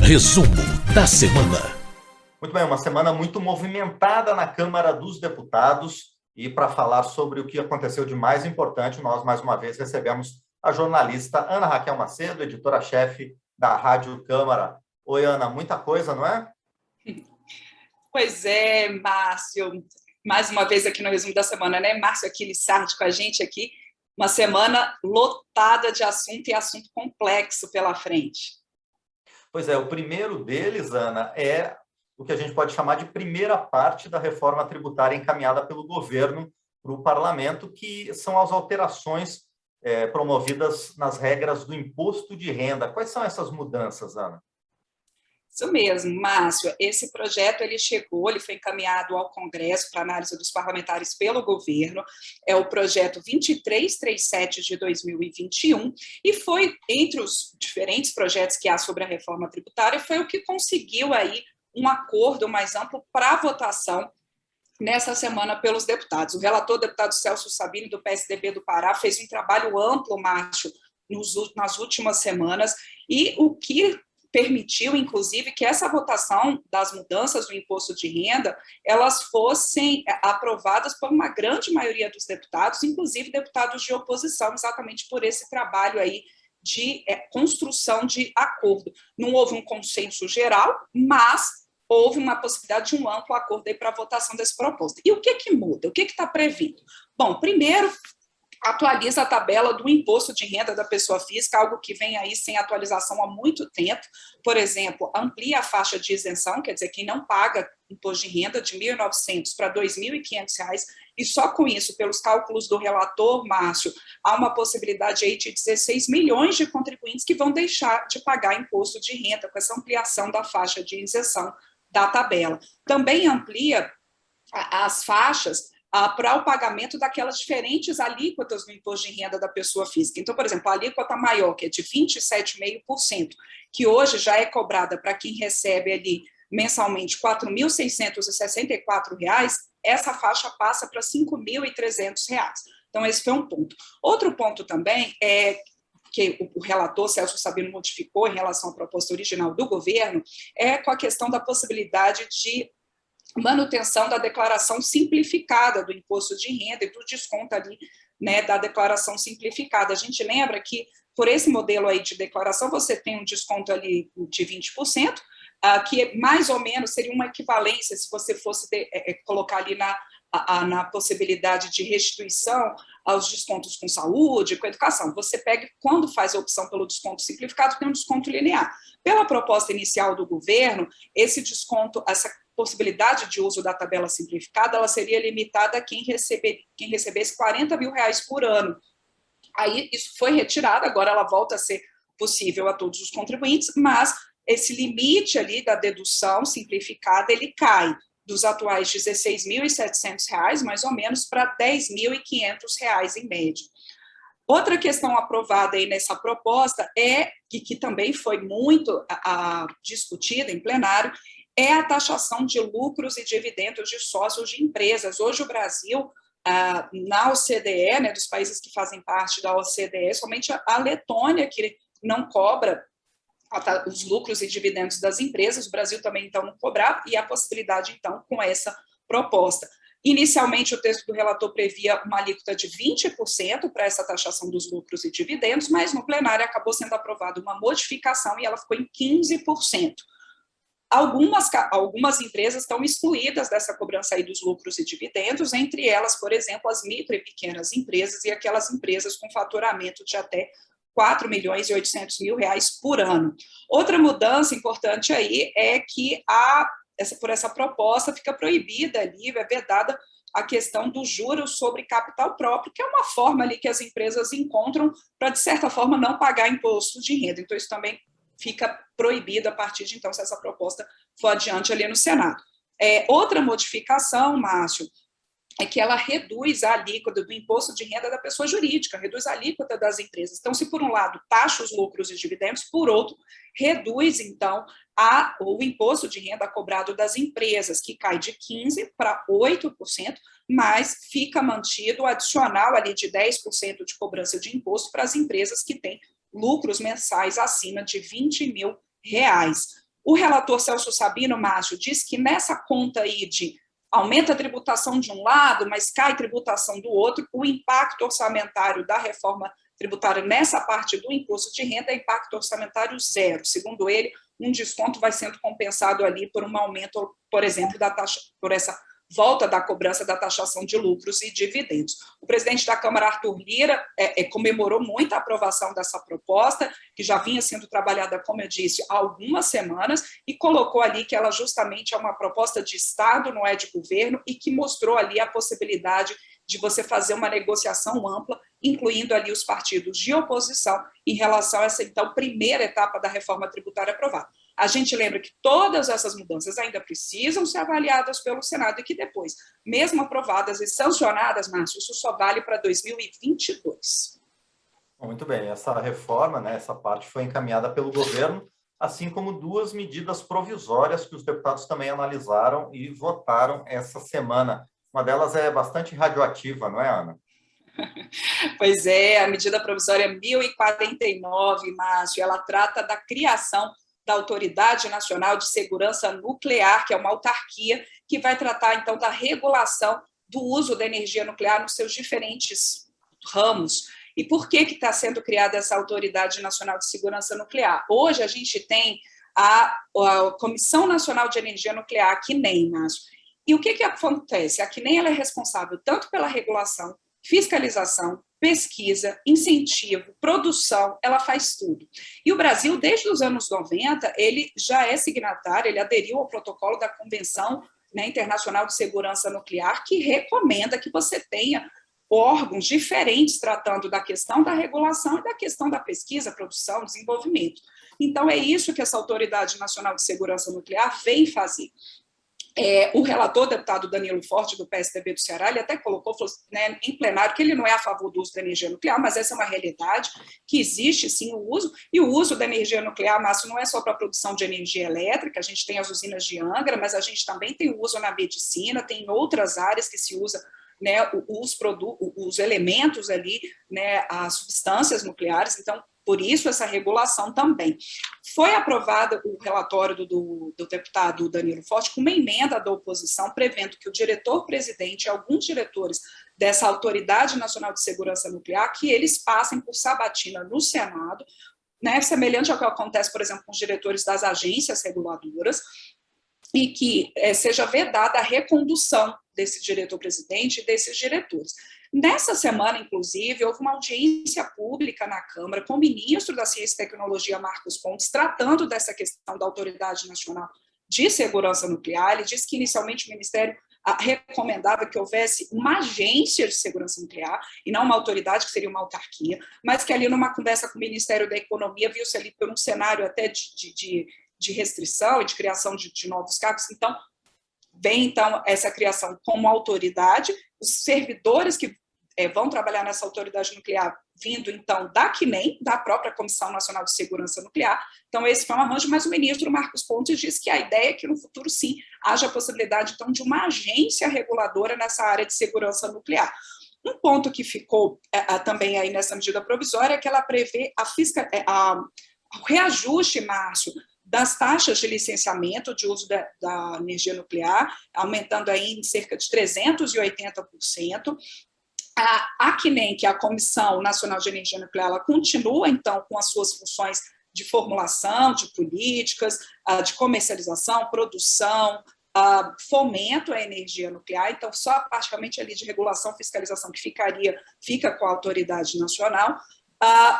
Resumo da semana. Muito bem, uma semana muito movimentada na Câmara dos Deputados e para falar sobre o que aconteceu de mais importante, nós mais uma vez recebemos a jornalista Ana Raquel Macedo, editora-chefe da Rádio Câmara. Oi, Ana, muita coisa, não é? Pois é, Márcio, mais uma vez aqui no resumo da semana, né? Márcio Aquilissardi com a gente aqui, uma semana lotada de assunto e assunto complexo pela frente. Pois é, o primeiro deles, Ana, é o que a gente pode chamar de primeira parte da reforma tributária encaminhada pelo governo para o parlamento, que são as alterações promovidas nas regras do imposto de renda. Quais são essas mudanças, Ana? Isso mesmo, Márcio. Esse projeto ele foi encaminhado ao Congresso para análise dos parlamentares pelo governo. É o projeto 2337 de 2021 e foi entre os diferentes projetos que há sobre a reforma tributária, foi o que conseguiu aí um acordo mais amplo para votação nessa semana pelos deputados. O relator, deputado Celso Sabino, do PSDB do Pará, fez um trabalho amplo, Márcio, nas últimas semanas, e o que permitiu, inclusive, que essa votação das mudanças do imposto de renda, elas fossem aprovadas por uma grande maioria dos deputados, inclusive deputados de oposição, exatamente por esse trabalho aí de construção de acordo. Não houve um consenso geral, mas houve uma possibilidade de um amplo acordo aí para a votação desse proposta. E o que muda? O que está previsto? Bom, primeiro, atualiza a tabela do imposto de renda da pessoa física, algo que vem aí sem atualização há muito tempo. Por exemplo, amplia a faixa de isenção, quer dizer, quem não paga imposto de renda de R$ 1.900 para R$ 2.500, e só com isso, pelos cálculos do relator, Márcio, há uma possibilidade aí de 16 milhões de contribuintes que vão deixar de pagar imposto de renda com essa ampliação da faixa de isenção da tabela. Também amplia as faixas para o pagamento daquelas diferentes alíquotas do imposto de renda da pessoa física. Então, por exemplo, a alíquota maior, que é de 27,5%, que hoje já é cobrada para quem recebe ali mensalmente R$ 4.664, essa faixa passa para R$ 5.300. Então, esse foi um ponto. Outro ponto também é que o relator Celso Sabino modificou em relação à proposta original do governo, é com a questão da possibilidade de manutenção da declaração simplificada do imposto de renda e do desconto ali, né, da declaração simplificada. A gente lembra que, por esse modelo aí de declaração, você tem um desconto ali de 20%, que mais ou menos seria uma equivalência se você fosse colocar ali na possibilidade de restituição aos descontos com saúde, com educação. Você pega, quando faz a opção pelo desconto simplificado, tem um desconto linear. Pela proposta inicial do governo, esse desconto, essa possibilidade de uso da tabela simplificada, ela seria limitada a quem recebesse R$ 40 mil por ano. Aí isso foi retirado, agora ela volta a ser possível a todos os contribuintes, mas esse limite ali da dedução simplificada, ele cai dos atuais R$ 16.700, mais ou menos, para R$ 10.500 em média. Outra questão aprovada aí nessa proposta que também foi muito discutida em plenário, é a taxação de lucros e dividendos de sócios de empresas. Hoje o Brasil, na OCDE, né, dos países que fazem parte da OCDE, somente a Letônia que não cobra os lucros e dividendos das empresas, o Brasil também, então, não cobrava, e a possibilidade, então, com essa proposta. Inicialmente, o texto do relator previa uma alíquota de 20% para essa taxação dos lucros e dividendos, mas no plenário acabou sendo aprovada uma modificação e ela ficou em 15%. Algumas empresas estão excluídas dessa cobrança aí dos lucros e dividendos, entre elas, por exemplo, as micro e pequenas empresas e aquelas empresas com faturamento de até R$ 4.800.000 por ano. Outra mudança importante aí é que por essa proposta fica proibida ali, é vedada a questão dos juros sobre capital próprio, que é uma forma ali que as empresas encontram para, de certa forma, não pagar imposto de renda. Então, isso também fica proibido a partir de então, se essa proposta for adiante ali no Senado. Outra modificação, Márcio, é que ela reduz a alíquota do imposto de renda da pessoa jurídica, reduz a alíquota das empresas. Então, se por um lado taxa os lucros e dividendos, por outro, reduz, então, o imposto de renda cobrado das empresas, que cai de 15% para 8%, mas fica mantido o adicional ali de 10% de cobrança de imposto para as empresas que têm lucros mensais acima de R$ 20 mil. O relator Celso Sabino, Márcio, diz que nessa conta aí de aumenta a tributação de um lado, mas cai a tributação do outro, o impacto orçamentário da reforma tributária nessa parte do imposto de renda é impacto orçamentário zero. Segundo ele, um desconto vai sendo compensado ali por um aumento, por exemplo, da taxa, por essa volta da cobrança da taxação de lucros e dividendos. O presidente da Câmara, Arthur Lira, comemorou muito a aprovação dessa proposta, que já vinha sendo trabalhada, como eu disse, há algumas semanas, e colocou ali que ela justamente é uma proposta de Estado, não é de governo, e que mostrou ali a possibilidade de você fazer uma negociação ampla, incluindo ali os partidos de oposição, em relação a essa, então, primeira etapa da reforma tributária aprovada. A gente lembra que todas essas mudanças ainda precisam ser avaliadas pelo Senado e que depois, mesmo aprovadas e sancionadas, Márcio, isso só vale para 2022. Muito bem, essa reforma, né, essa parte foi encaminhada pelo governo, assim como 2 medidas provisórias que os deputados também analisaram e votaram essa semana. Uma delas é bastante radioativa, não é, Ana? Pois é, a medida provisória 1049, Márcio, ela trata da criação da Autoridade Nacional de Segurança Nuclear, que é uma autarquia que vai tratar, então, da regulação do uso da energia nuclear nos seus diferentes ramos. E por que está sendo criada essa Autoridade Nacional de Segurança Nuclear? Hoje a gente tem a Comissão Nacional de Energia Nuclear, a CNEM, Márcio. E o que acontece? A CNEM ela é responsável tanto pela regulação, fiscalização, pesquisa, incentivo, produção, ela faz tudo. E o Brasil, desde os anos 90, ele já é signatário, ele aderiu ao protocolo da Convenção, né, Internacional de Segurança Nuclear, que recomenda que você tenha órgãos diferentes tratando da questão da regulação e da questão da pesquisa, produção, desenvolvimento. Então, é isso que essa Autoridade Nacional de Segurança Nuclear vem fazer. O relator, deputado Danilo Forte, do PSDB do Ceará, ele até colocou, né, em plenário que ele não é a favor do uso da energia nuclear, mas essa é uma realidade, que existe sim o uso, e o uso da energia nuclear, Márcio, não é só para a produção de energia elétrica, a gente tem as usinas de Angra, mas a gente também tem o uso na medicina, tem em outras áreas que se usa, né, os elementos ali, né, as substâncias nucleares, então, por isso essa regulação também. Foi aprovado o relatório do deputado Danilo Forte com uma emenda da oposição, prevendo que o diretor-presidente e alguns diretores dessa Autoridade Nacional de Segurança Nuclear, que eles passem por sabatina no Senado, né, semelhante ao que acontece, por exemplo, com os diretores das agências reguladoras, e que seja vedada a recondução desse diretor-presidente e desses diretores. Nessa semana, inclusive, houve uma audiência pública na Câmara com o ministro da Ciência e Tecnologia, Marcos Pontes, tratando dessa questão da Autoridade Nacional de Segurança Nuclear. Ele disse que, inicialmente, o Ministério recomendava que houvesse uma agência de segurança nuclear, e não uma autoridade, que seria uma autarquia, mas que ali, numa conversa com o Ministério da Economia, viu-se ali por um cenário até de restrição e de criação de novos cargos. Então, vem, então, essa criação como autoridade, os servidores que vão trabalhar nessa autoridade nuclear, vindo, então, da CNEM, da própria Comissão Nacional de Segurança Nuclear. Então, esse foi um arranjo, mas o ministro Marcos Pontes disse que a ideia é que, no futuro, sim, haja a possibilidade, então, de uma agência reguladora nessa área de segurança nuclear. Um ponto que ficou também aí nessa medida provisória é que ela prevê o reajuste, Márcio, das taxas de licenciamento de uso da energia nuclear, aumentando aí em cerca de 380%. A CNEM, que é a Comissão Nacional de Energia Nuclear, ela continua, então, com as suas funções de formulação de políticas, de comercialização, produção, fomento à energia nuclear, então, só praticamente ali de regulação, fiscalização, que fica com a autoridade nacional.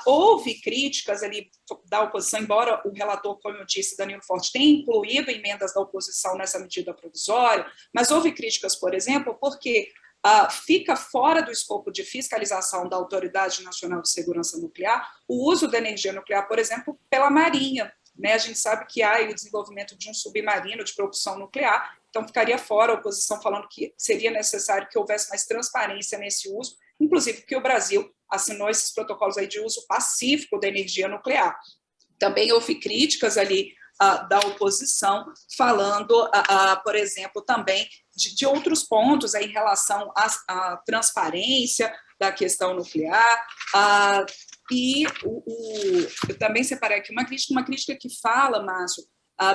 Houve críticas ali da oposição, embora o relator, como eu disse, Danilo Forte, tenha incluído emendas da oposição nessa medida provisória, mas houve críticas, por exemplo, porque fica fora do escopo de fiscalização da Autoridade Nacional de Segurança Nuclear o uso da energia nuclear, por exemplo, pela Marinha. Né? A gente sabe que há o desenvolvimento de um submarino de propulsão nuclear, então ficaria fora a oposição falando que seria necessário que houvesse mais transparência nesse uso, inclusive porque o Brasil assinou esses protocolos aí de uso pacífico da energia nuclear. Também houve críticas ali da oposição, falando, por exemplo, também de outros pontos aí em relação à transparência da questão nuclear, e eu também separei aqui uma crítica que fala, Márcio,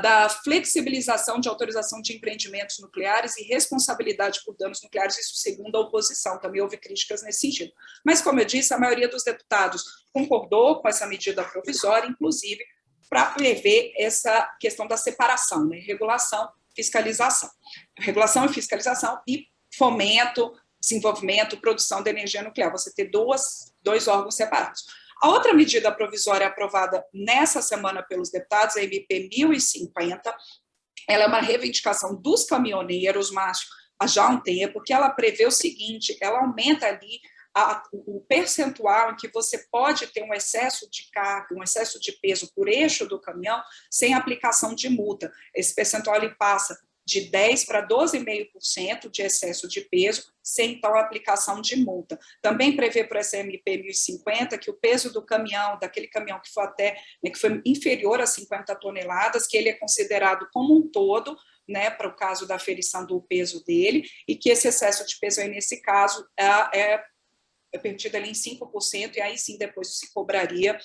da flexibilização de autorização de empreendimentos nucleares e responsabilidade por danos nucleares, isso segundo a oposição, também houve críticas nesse sentido. Mas, como eu disse, a maioria dos deputados concordou com essa medida provisória, inclusive para prever essa questão da separação, né? Regulação e fiscalização e fomento, desenvolvimento, produção de energia nuclear, você ter dois órgãos separados. A outra medida provisória aprovada nessa semana pelos deputados, a MP 1050, ela é uma reivindicação dos caminhoneiros, Márcio, há já um tempo, que ela prevê o seguinte, ela aumenta ali o percentual em que você pode ter um excesso de carga, um excesso de peso por eixo do caminhão, sem aplicação de multa. Esse percentual ele passa de 10% para 12,5% de excesso de peso, sem, então, aplicação de multa. Também prevê para essa MP 1050 que o peso do caminhão, daquele caminhão que foi que foi inferior a 50 toneladas, que ele é considerado como um todo, né, para o caso da aferição do peso dele, e que esse excesso de peso aí, nesse caso, é permitido ali em 5%, e aí sim depois se cobraria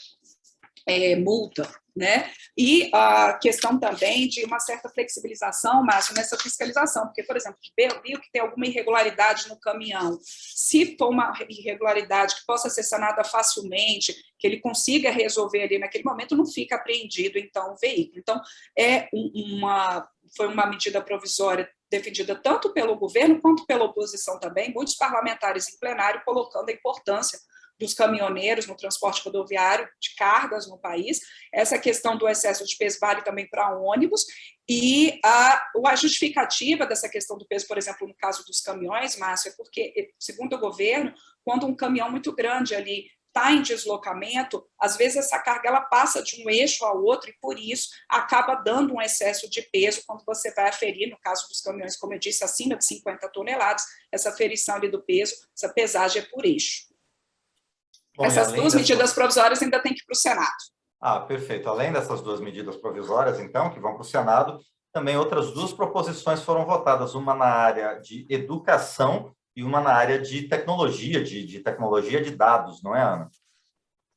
multa, né? E a questão também de uma certa flexibilização, Márcio, nessa fiscalização, porque, por exemplo, viu que tem alguma irregularidade no caminhão, se for uma irregularidade que possa ser sanada facilmente, que ele consiga resolver ali naquele momento, não fica apreendido, então, o veículo. Então, foi uma medida provisória defendida tanto pelo governo quanto pela oposição também, muitos parlamentares em plenário colocando a importância dos caminhoneiros no transporte rodoviário de cargas no país. Essa questão do excesso de peso vale também para ônibus, e a justificativa dessa questão do peso, por exemplo, no caso dos caminhões, Márcio, é porque, segundo o governo, quando um caminhão muito grande ali está em deslocamento, às vezes essa carga ela passa de um eixo ao outro e, por isso, acaba dando um excesso de peso quando você vai aferir, no caso dos caminhões, como eu disse, acima de 50 toneladas, essa aferição ali do peso, essa pesagem é por eixo. Bom, essas duas medidas provisórias ainda têm que ir para o Senado. Perfeito. Além dessas duas medidas provisórias, então, que vão para o Senado, também outras duas proposições foram votadas, uma na área de educação e uma na área de tecnologia, de tecnologia de dados, não é, Ana?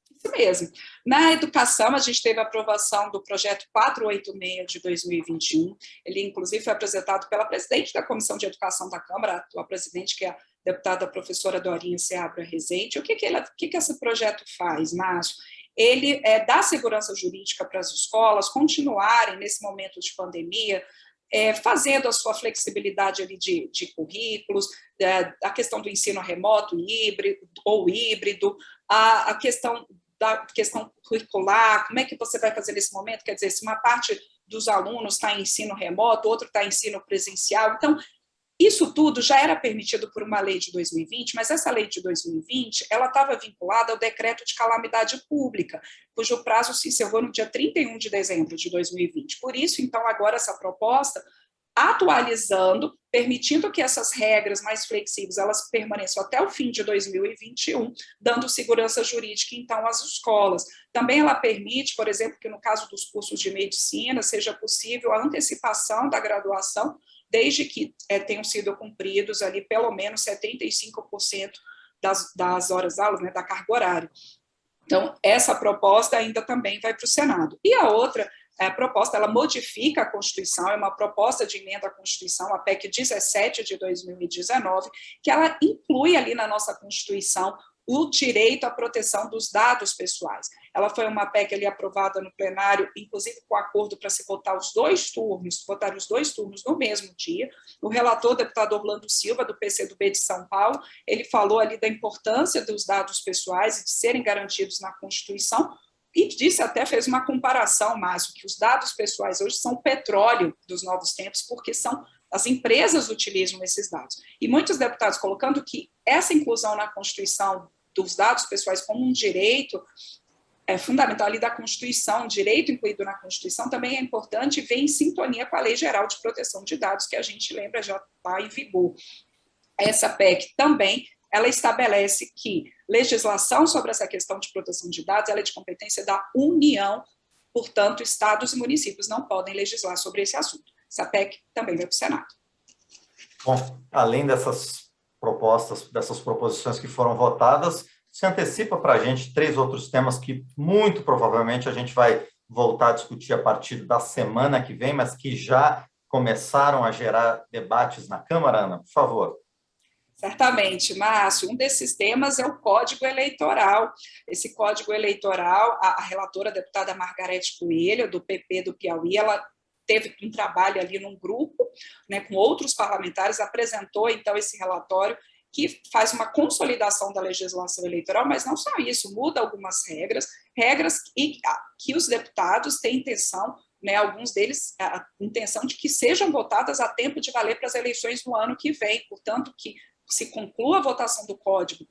Isso mesmo. Na educação, a gente teve a aprovação do projeto 486 de 2021. Ele, inclusive, foi apresentado pela presidente da Comissão de Educação da Câmara, a atual presidente, que é a deputada professora Dorinha Seabra Rezende. O que esse projeto faz, Márcio? Ele dá segurança jurídica para as escolas continuarem, nesse momento de pandemia, fazendo a sua flexibilidade ali de currículos, a questão do ensino remoto híbrido, a questão da questão curricular, como é que você vai fazer nesse momento? Quer dizer, se uma parte dos alunos está em ensino remoto, outro está em ensino presencial. Então, isso tudo já era permitido por uma lei de 2020, mas essa lei de 2020 ela estava vinculada ao decreto de calamidade pública, cujo prazo se encerrou no dia 31 de dezembro de 2020. Por isso, então, agora essa proposta, atualizando, permitindo que essas regras mais flexíveis elas permaneçam até o fim de 2021, dando segurança jurídica, então, às escolas. Também ela permite, por exemplo, que no caso dos cursos de medicina seja possível a antecipação da graduação, desde que tenham sido cumpridos ali pelo menos 75% das horas-aulas, né, da carga horária. Então, essa proposta ainda também vai para o Senado. E a outra proposta, ela modifica a Constituição, é uma proposta de emenda à Constituição, a PEC 17 de 2019, que ela inclui ali na nossa Constituição o direito à proteção dos dados pessoais. Ela foi uma PEC ali aprovada no plenário, inclusive com acordo para se votar os dois turnos no mesmo dia. O relator, o deputado Orlando Silva, do PCdoB de São Paulo, ele falou ali da importância dos dados pessoais e de serem garantidos na Constituição, e fez uma comparação, Márcio, que os dados pessoais hoje são o petróleo dos novos tempos, porque as empresas utilizam esses dados. E muitos deputados colocando que essa inclusão na Constituição dos dados pessoais como um direito fundamental ali da Constituição, um direito incluído na Constituição, também é importante e vem em sintonia com a Lei Geral de Proteção de Dados, que a gente lembra já está em vigor. Essa PEC também, ela estabelece que legislação sobre essa questão de proteção de dados ela é de competência da União, portanto, estados e municípios não podem legislar sobre esse assunto. Essa PEC também vai para o Senado. Bom, além dessas proposições que foram votadas, se antecipa para a gente 3 outros temas que muito provavelmente a gente vai voltar a discutir a partir da semana que vem, mas que já começaram a gerar debates na Câmara, Ana? Por favor. Certamente, Márcio. Um desses temas é o Código Eleitoral. Esse Código Eleitoral, a relatora, a deputada Margarete Coelho, do PP do Piauí, ela teve um trabalho ali num grupo, né, com outros parlamentares, apresentou, então, esse relatório que faz uma consolidação da legislação eleitoral, mas não só isso, muda algumas regras que os deputados têm intenção, né, alguns deles, a intenção de que sejam votadas a tempo de valer para as eleições no ano que vem, portanto, que se conclua a votação do código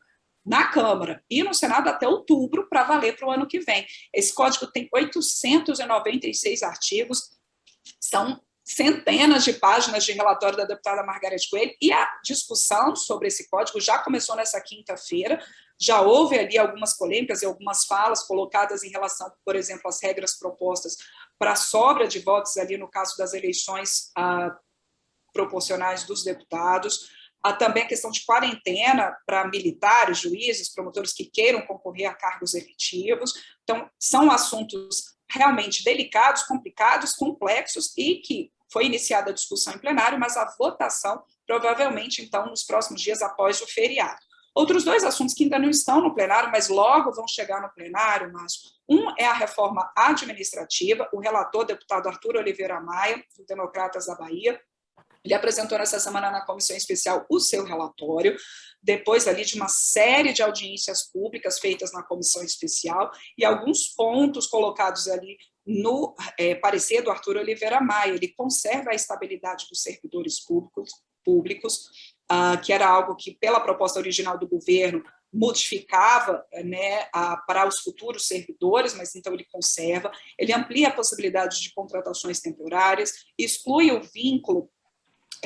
na Câmara e no Senado até outubro para valer para o ano que vem. Esse código tem 896 artigos, são centenas de páginas de relatório da deputada Margarete Coelho, e a discussão sobre esse código já começou nessa quinta-feira, já houve ali algumas polêmicas e algumas falas colocadas em relação, por exemplo, às regras propostas para a sobra de votos ali no caso das eleições proporcionais dos deputados. Há também a questão de quarentena para militares, juízes, promotores que queiram concorrer a cargos eletivos. Então, são assuntos realmente delicados, complicados, complexos, e que foi iniciada a discussão em plenário, mas a votação provavelmente, então, nos próximos dias após o feriado. Outros dois assuntos que ainda não estão no plenário, mas logo vão chegar no plenário, Márcio. Um é a reforma administrativa. O relator, deputado Arthur Oliveira Maia, do Democratas da Bahia, ele apresentou nessa semana na comissão especial o seu relatório, depois ali de uma série de audiências públicas feitas na comissão especial, e alguns pontos colocados ali no parecer do Arthur Oliveira Maia. Ele conserva a estabilidade dos servidores públicos, que era algo que, pela proposta original do governo, modificava, né, para os futuros servidores, mas então ele conserva. Ele amplia a possibilidade de contratações temporárias, exclui o vínculo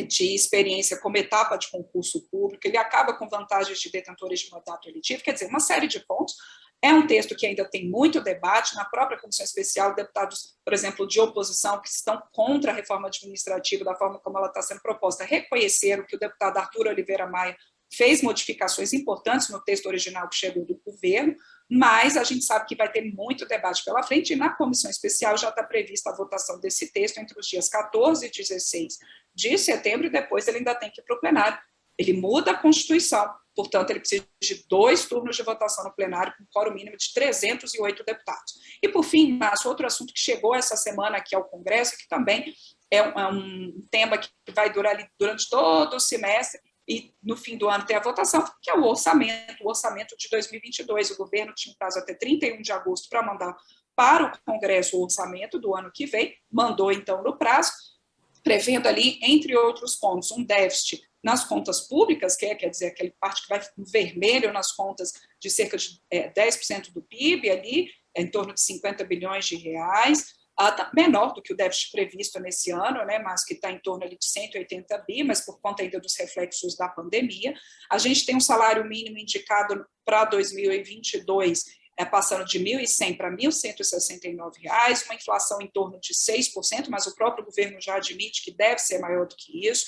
de experiência como etapa de concurso público, ele acaba com vantagens de detentores de mandato eletivo, quer dizer, uma série de pontos. É um texto que ainda tem muito debate. Na própria comissão especial, deputados, por exemplo, de oposição, que estão contra a reforma administrativa da forma como ela está sendo proposta, reconheceram que o deputado Arthur Oliveira Maia fez modificações importantes no texto original que chegou do governo, mas a gente sabe que vai ter muito debate pela frente, e na comissão especial já está prevista a votação desse texto entre os dias 14 e 16 de setembro, e depois ele ainda tem que ir para o plenário. Ele muda a Constituição, portanto, ele precisa de 2 turnos de votação no plenário, com quórum mínimo de 308 deputados. E, por fim, Márcio, outro assunto que chegou essa semana aqui ao Congresso, que também é um tema que vai durar ali durante todo o semestre, e no fim do ano tem a votação, que é o orçamento de 2022. O governo tinha um prazo até 31 de agosto para mandar para o Congresso o orçamento do ano que vem, mandou então no prazo, prevendo ali, entre outros pontos, um déficit nas contas públicas, que quer dizer, aquela parte que vai no vermelho nas contas, de cerca de 10% do PIB, ali, em torno de 50 bilhões de reais, menor do que o déficit previsto nesse ano, né, mas que está em torno ali de 180 bi, mas por conta ainda dos reflexos da pandemia. A gente tem um salário mínimo indicado para 2022, passando de R$ 1.100 para R$ 1.169, uma inflação em torno de 6%, mas o próprio governo já admite que deve ser maior do que isso.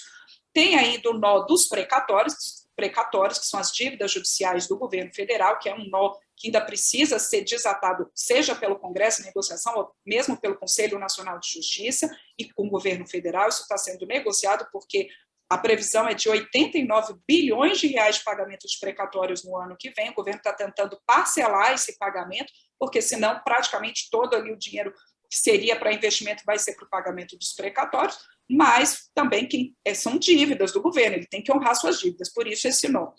Tem ainda o nó dos precatórios, que são as dívidas judiciais do governo federal, que é um nó que ainda precisa ser desatado, seja pelo Congresso, negociação, ou mesmo pelo Conselho Nacional de Justiça e com o governo federal. Isso está sendo negociado porque a previsão é de 89 bilhões de reais de pagamento de precatórios no ano que vem. O governo está tentando parcelar esse pagamento, porque senão praticamente todo ali o dinheiro que seria para investimento vai ser para o pagamento dos precatórios, mas também são dívidas do governo, ele tem que honrar suas dívidas, por isso esse nó.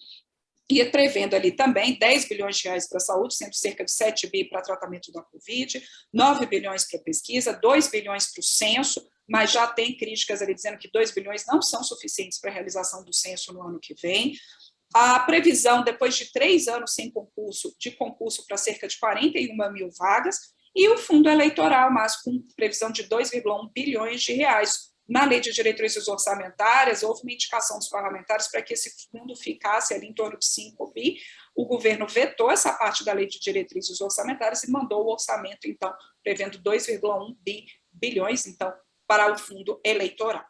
E prevendo ali também 10 bilhões de reais para a saúde, sendo cerca de 7 bi para tratamento da Covid, 9 bilhões para pesquisa, 2 bilhões para o censo, mas já tem críticas ali dizendo que 2 bilhões não são suficientes para a realização do censo no ano que vem. A previsão, depois de 3 anos sem concurso, de concurso para cerca de 41 mil vagas, e o fundo eleitoral, mas com previsão de 2,1 bilhões de reais. Na lei de diretrizes orçamentárias, houve uma indicação dos parlamentares para que esse fundo ficasse ali em torno de 5 bi. O governo vetou essa parte da lei de diretrizes orçamentárias e mandou o orçamento, então, prevendo 2,1 bilhões, então, para o fundo eleitoral.